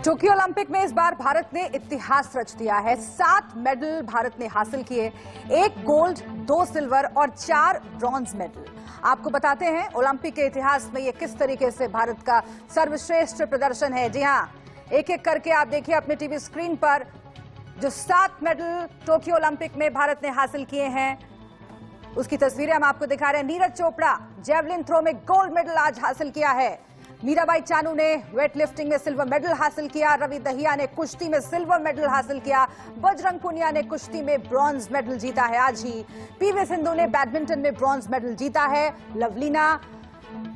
Tokyo Olympic में इस बार भारत ने इतिहास रच दिया है। 7 मेडल भारत ने हासिल किए, 1 गोल्ड, 2 सिल्वर और 4 ब्रॉन्ज मेडल। आपको बताते हैं ओलंपिक के इतिहास में ये किस तरीके से भारत का सर्वश्रेष्ठ प्रदर्शन है। जी हां, एक एक करके आप देखिए अपने टीवी स्क्रीन पर जो 7 मेडल टोक्यो ओलंपिक में भारत ने हासिल किए हैं उसकी तस्वीरें हम आपको दिखा रहे हैं। नीरज चोपड़ा जेवलिन थ्रो में गोल्ड मेडल आज हासिल किया है। मीराबाई चानू ने वेट लिफ्टिंग में सिल्वर मेडल हासिल किया। रवि दहिया ने कुश्ती में सिल्वर मेडल हासिल किया। बजरंग पुनिया ने कुश्ती में ब्रॉन्ज मेडल जीता है आज ही। पीवी सिंधु ने बैडमिंटन में ब्रॉन्ज मेडल जीता है। लवलीना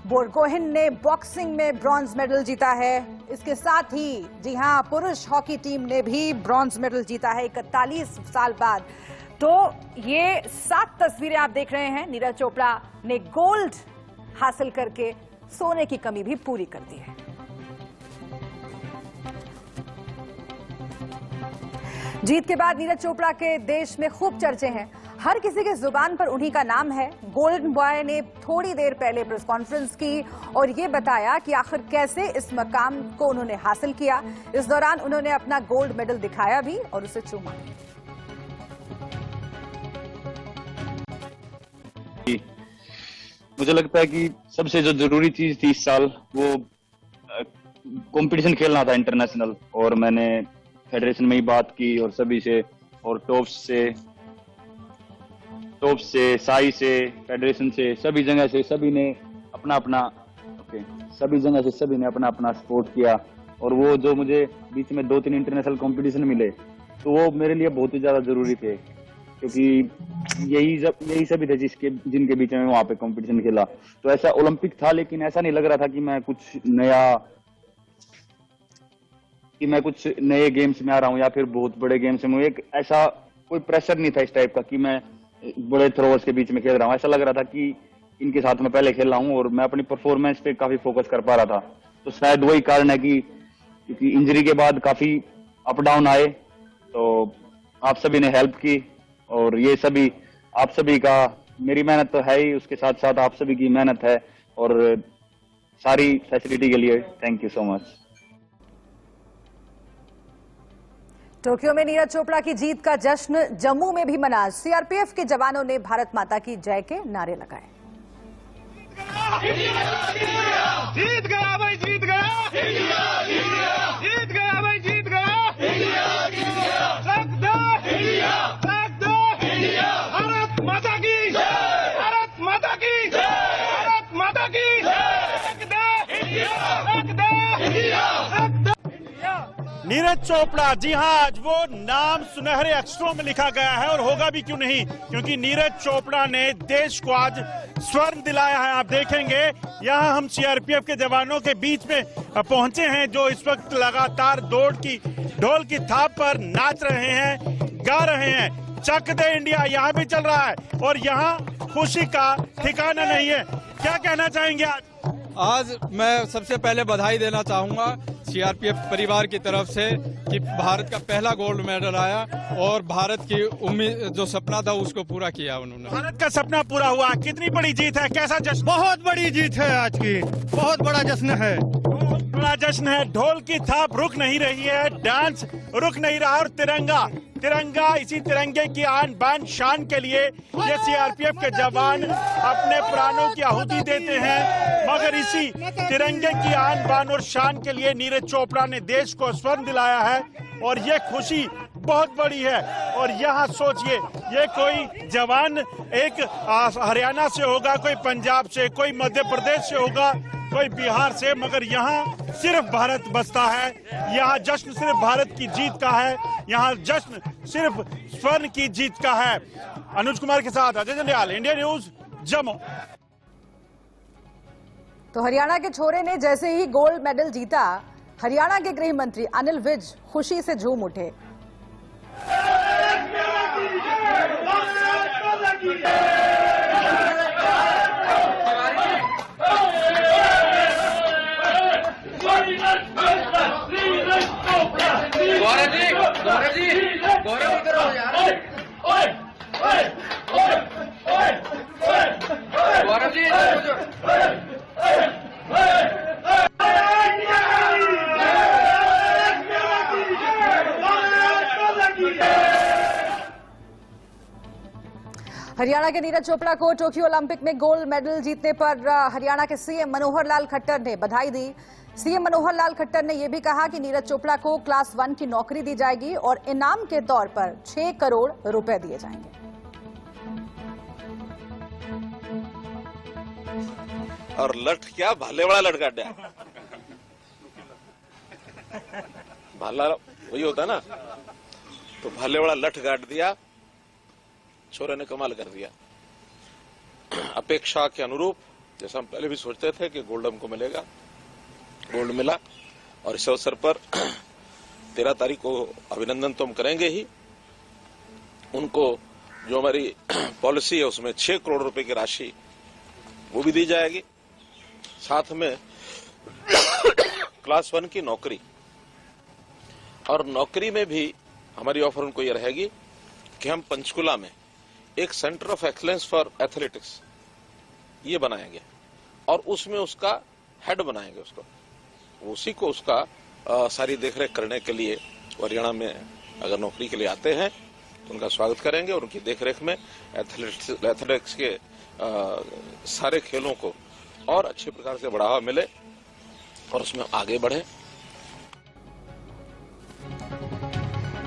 बोरगोहेन ने बॉक्सिंग में ब्रॉन्ज मेडल जीता है। इसके साथ ही जी हां, पुरुष हॉकी टीम ने भी ब्रॉन्ज मेडल जीता है 41 साल बाद। तो ये 7 तस्वीरें आप देख रहे हैं। नीरज चोपड़ा ने गोल्ड हासिल करके सोने की कमी भी पूरी कर दी है। जीत के बाद नीरज चोपड़ा के देश में खूब चर्चे हैं। हर किसी के जुबान पर उन्हीं का नाम है। गोल्डन बॉय ने थोड़ी देर पहले प्रेस कॉन्फ्रेंस की और ये बताया कि आखिर कैसे इस मकाम को उन्होंने हासिल किया। इस दौरान उन्होंने अपना गोल्ड मेडल दिखाया भी और उसे चूमा भी। मुझे लगता है कि सबसे जो जरूरी चीज थी इस साल वो कंपटीशन खेलना था इंटरनेशनल। और मैंने फेडरेशन में ही बात की और सभी से, और टॉप से साई से, फेडरेशन से, सभी जगह से सभी ने अपना अपना सपोर्ट किया। और वो जो मुझे बीच में 2-3 इंटरनेशनल कंपटीशन मिले तो वो मेरे लिए बहुत ही ज्यादा जरूरी थे, क्योंकि यही सभी थे जिनके बीच में वहां पे कंपटीशन खेला। तो ऐसा ओलंपिक था, लेकिन ऐसा नहीं लग रहा था कि मैं कुछ नए गेम्स में आ रहा हूँ या फिर बहुत बड़े गेम्स में। एक ऐसा कोई प्रेशर नहीं था इस टाइप का कि मैं बड़े थ्रोअर्स के बीच में खेल रहा हूँ। ऐसा लग रहा था कि इनके साथ में पहले खेल रहा हूँ और मैं अपनी परफॉर्मेंस पे काफी फोकस कर पा रहा था। तो शायद वही कारण है कि क्योंकि इंजरी के बाद काफी अप डाउन आए, तो आप सभी ने हेल्प की और ये सभी आप सभी का, मेरी मेहनत तो है ही, उसके साथ साथ आप सभी की मेहनत है। और सारी फैसिलिटी के लिए thank you so much. Tokyo में नीरज चोपड़ा की जीत का जश्न जम्मू में भी मना। सीआरपीएफ के जवानों ने भारत माता की जय के नारे लगाए। जीत गया भाई, जीत गया, जीत गया भाई, जीत गया, भारत माता की, भारत माता की, भारत माता की, नीरज चोपड़ा, जी हाँ, आज वो नाम सुनहरे अक्षरों में लिखा गया है और होगा भी क्यों नहीं, क्योंकि नीरज चोपड़ा ने देश को आज स्वर्ण दिलाया है। आप देखेंगे यहाँ हम सीआरपीएफ के जवानों के बीच में पहुंचे हैं, जो इस वक्त लगातार ढोल की थाप पर नाच रहे हैं, गा रहे हैं। चक दे इंडिया यहाँ भी चल रहा है और यहाँ खुशी का ठिकाना नहीं है। क्या कहना चाहेंगे आज मैं सबसे पहले बधाई देना चाहूंगा सीआरपीएफ परिवार की तरफ से कि भारत का पहला गोल्ड मेडल आया और भारत की उम्मीद जो सपना था उसको पूरा किया उन्होंने। भारत का सपना पूरा हुआ। कितनी बड़ी जीत है, कैसा जश्न? बहुत बड़ी जीत है आज की, बहुत बड़ा जश्न है, बहुत बड़ा जश्न है। ढोल की थाप रुक नहीं रही है, डांस रुक नहीं रहा और तिरंगा इसी तिरंगे की आन बान शान के लिए ये सीआरपीएफ के जवान अपने प्राणों की आहुति देते हैं। मगर इसी तिरंगे की आन बान और शान के लिए नीरज चोपड़ा ने देश को स्वर्ण दिलाया है और ये खुशी बहुत बड़ी है। और यहाँ सोचिए, ये कोई जवान एक हरियाणा से होगा, कोई पंजाब से, कोई मध्य प्रदेश से होगा, कोई बिहार से, मगर यहाँ सिर्फ भारत बसता है। यहाँ जश्न सिर्फ भारत की जीत का है, यहाँ जश्न सिर्फ स्वर्ण की जीत का है। अनुज कुमार के साथ अजय जंडियाल, इंडिया न्यूज, जम्मू। तो हरियाणा के छोरे ने जैसे ही गोल्ड मेडल जीता, हरियाणा के गृह मंत्री अनिल विज खुशी से झूम उठे। गौरव करो यार, गौरव जी हरियाणा के नीरज चोपड़ा को टोक्यो ओलंपिक में गोल्ड मेडल जीतने पर हरियाणा के सीएम मनोहर लाल खट्टर ने बधाई दी। सीएम मनोहर लाल खट्टर ने यह भी कहा कि नीरज चोपड़ा को क्लास 1 की नौकरी दी जाएगी और इनाम के तौर पर 6 करोड़ रुपए दिए जाएंगे। और लठ क्या भाले वाला लठ काट दिया। भाला वही होता ना, तो भाले वाला लठ काट दिया, छोरे ने कमाल कर दिया। अपेक्षा के अनुरूप जैसा हम पहले भी सोचते थे कि गोल्ड हमको मिलेगा, गोल्ड मिला। और इस अवसर पर 13 तारीख को अभिनंदन तो हम करेंगे ही। उनको जो हमारी पॉलिसी है उसमें 6 करोड़ रुपए की राशि वो भी दी जाएगी, साथ में क्लास 1 की नौकरी। और नौकरी में भी हमारी ऑफर उनको ये रहेगी कि हम पंचकुला में एक centre of excellence for athletics ये बनाएंगे और उसमें उसका हेड बनाएंगे उसको, उसी को उसका सारी देखरेख करने के लिए हरियाणा में अगर नौकरी के लिए आते हैं तो उनका स्वागत करेंगे और उनकी देखरेख में एथलेटिक्स के सारे खेलों को और अच्छे प्रकार से बढ़ावा मिले और उसमें आगे बढ़े।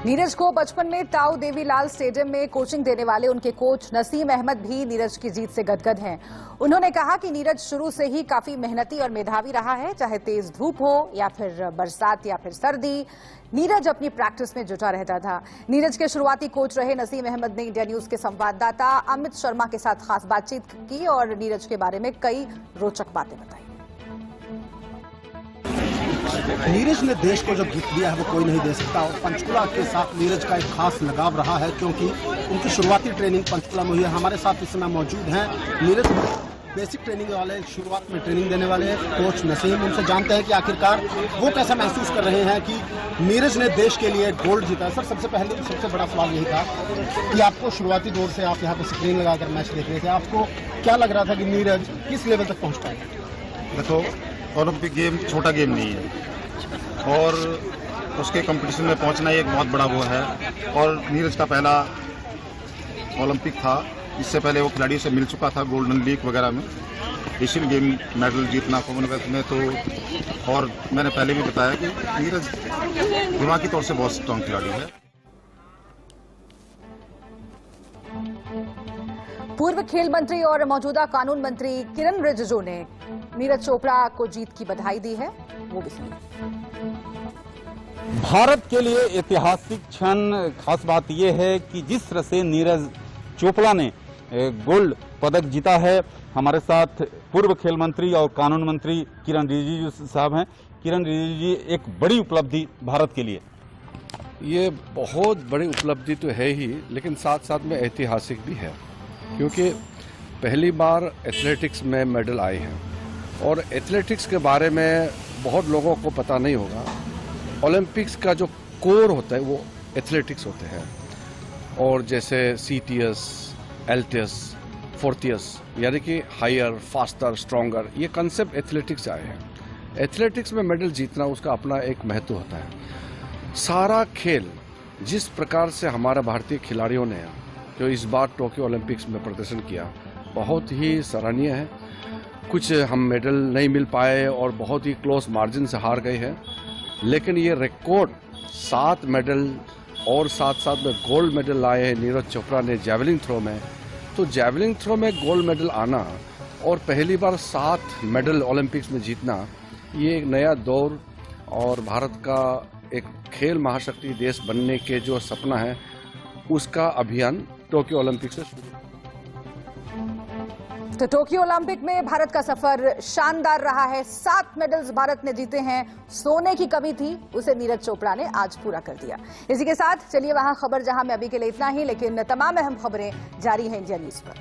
नीरज को बचपन में ताऊ देवीलाल स्टेडियम में कोचिंग देने वाले उनके कोच नसीम अहमद भी नीरज की जीत से गदगद हैं। उन्होंने कहा कि नीरज शुरू से ही काफी मेहनती और मेधावी रहा है, चाहे तेज धूप हो या फिर बरसात या फिर सर्दी, नीरज अपनी प्रैक्टिस में जुटा रहता था। नीरज के शुरुआती कोच रहे नसीम अहमद ने इंडिया न्यूज के संवाददाता अमित शर्मा के साथ खास बातचीत की और नीरज के बारे में कई रोचक बातें बताई। नीरज ने देश को जो गिफ्ट दिया है वो कोई नहीं दे सकता और पंचकुला के साथ नीरज का एक खास लगाव रहा है क्योंकि उनकी शुरुआती ट्रेनिंग पंचकुला में हुई है। हमारे साथ इस समय मौजूद हैं नीरज बेसिक ट्रेनिंग वाले, शुरुआत में ट्रेनिंग देने वाले कोच नसीम। उनसे जानते हैं कि आखिरकार वो कैसा महसूस कर रहे हैं कि नीरज ने देश के लिए गोल्ड जीता। सर, सबसे पहले सबसे बड़ा सवाल यही था कि आपको शुरुआती दौर से आप यहाँ पे स्क्रीन लगाकर मैच देख रहे थे, आपको क्या लग रहा था कि नीरज किस लेवल तक पहुँच पाएगा? देखो, ओलंपिक गेम छोटा गेम नहीं है और उसके कंपटीशन में पहुंचना एक बहुत बड़ा वो है। और नीरज का पहला ओलंपिक था, इससे पहले वो खिलाड़ियों से मिल चुका था गोल्डन लीग वगैरह में। एशियन गेम मेडल जीतना कॉमनवेल्थ में, तो और मैंने पहले भी बताया कि नीरज दिमागी तौर से बहुत स्ट्रांग खिलाड़ी है। पूर्व खेल मंत्री और मौजूदा कानून मंत्री किरण रिजिजू ने नीरज चोपड़ा को जीत की बधाई दी है, वो भी सुनिए। भारत के लिए ऐतिहासिक क्षण, खास बात यह है कि जिस तरह से नीरज चोपड़ा ने गोल्ड पदक जीता है। हमारे साथ पूर्व खेल मंत्री और कानून मंत्री किरण रिजिजू साहब हैं। किरण रिजिजू जी, एक बड़ी उपलब्धि भारत के लिए। ये बहुत बड़ी उपलब्धि तो है ही, लेकिन साथ साथ में ऐतिहासिक भी है क्योंकि पहली बार एथलेटिक्स में मेडल आए हैं और एथलेटिक्स के बारे में बहुत लोगों को पता नहीं होगा। ओलंपिक्स का जो कोर होता है वो एथलेटिक्स होते हैं और जैसे सीटीएस, एलटीएस, फोर्टियस यानी कि हायर, फास्टर, स्ट्रॉन्गर, ये कंसेप्ट एथलेटिक्स आए हैं। एथलेटिक्स में मेडल जीतना उसका अपना एक महत्व होता है। सारा खेल जिस प्रकार से हमारे भारतीय खिलाड़ियों ने जो इस बार टोक्यो ओलंपिक्स में प्रदर्शन किया बहुत ही सराहनीय है। कुछ हम मेडल नहीं मिल पाए और बहुत ही क्लोज मार्जिन से हार गए हैं, लेकिन ये रिकॉर्ड 7 मेडल और साथ साथ में गोल्ड मेडल लाए हैं नीरज चोपड़ा ने जैवलिन थ्रो में। तो जैवलिन थ्रो में गोल्ड मेडल आना और पहली बार 7 मेडल ओलंपिक्स में जीतना, ये एक नया दौर और भारत का एक खेल महाशक्ति देश बनने के जो सपना है उसका अभियान टोक्यो ओलंपिक से शुरू। तो टोक्यो ओलंपिक में भारत का सफर शानदार रहा है। 7 मेडल्स भारत ने जीते हैं। सोने की कमी थी, उसे नीरज चोपड़ा ने आज पूरा कर दिया। इसी के साथ चलिए वहां खबर जहां में अभी के लिए इतना ही, लेकिन तमाम अहम खबरें जारी हैं इंडिया न्यूज पर।